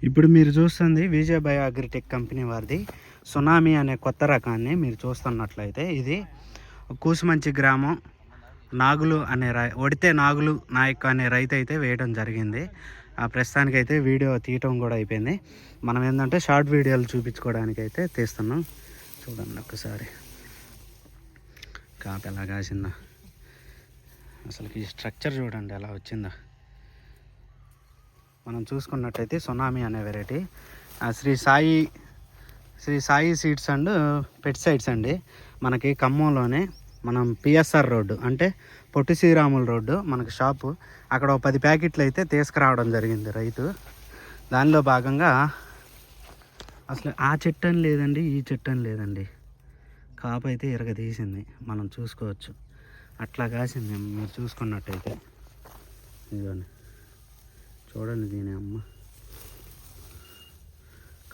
ఇప్పుడు మీరు చూస్తుంది విజయ్ బయో అగ్రిటెక్ కంపెనీ వారిది సునామీ అనే కొత్త రకాన్ని మీరు చూస్తున్నట్లయితే ఇది కూసుమంచి గ్రామం నాగులు అనే ఒడితే నాగులు నాయక్ అనే రైతు అయితే వేయడం జరిగింది. ఆ ప్రస్తుతానికి అయితే వీడియో తీయటం కూడా అయిపోయింది. మనం ఏంటంటే షార్ట్ వీడియోలు చూపించుకోవడానికి అయితే తీస్తున్నాం. చూడండి ఒక్కసారి కాపు ఎలా కాసిందా, అసలుకి ఈ స్ట్రక్చర్ చూడండి ఎలా వచ్చిందా. మనం చూసుకున్నట్టయితే సునామీ అనే variety Shri Sai seeds and pesticides అండి. మనకి ఖమ్మంలోనే మనం పిఎస్ఆర్ రోడ్డు అంటే పొట్టి శ్రీరాముల రోడ్డు మనకి షాపు, అక్కడ 10 ప్యాకెట్లు అయితే తీసుకురావడం జరిగింది రైతు. దానిలో భాగంగా అసలు ఆ చెట్టు అని లేదండి, ఈ చెట్టు అని లేదండి, కాపు అయితే తీసింది. మనం చూసుకోవచ్చు అట్లా కాసింది. మీరు చూసుకున్నట్టయితే ఇదిగోండి చూడండి, దీని అమ్మ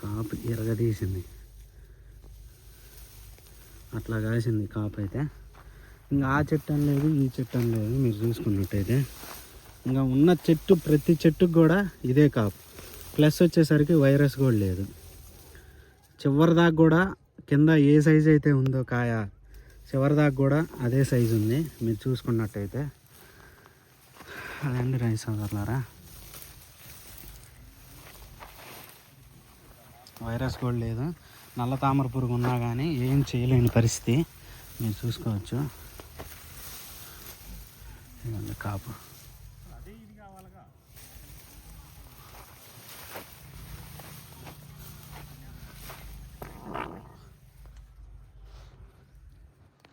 కాపు తీసింది. అట్లా కాసింది కాపు అయితే. ఇంకా ఆ చెట్టు అని లేదు, ఈ చెట్టు అని లేదు. మీరు చూసుకున్నట్టయితే ఇంకా ఉన్న చెట్టు ప్రతి చెట్టుకు కూడా ఇదే కాపు. ప్లస్ వచ్చేసరికి వైరస్ కూడా లేదు. చివరి దాకా కూడా కింద ఏ సైజు అయితే ఉందో కాయ చివరి దాకా కూడా అదే సైజు ఉంది. మీరు చూసుకున్నట్టయితే అదండి రైస్ సోదరులారా, వైరస్ కూడా లేదు. నల్ల తామర పురుగు ఉన్నా కానీ ఏం చేయలేని పరిస్థితి. మీరు చూసుకోవచ్చు ఇదండి కాపు.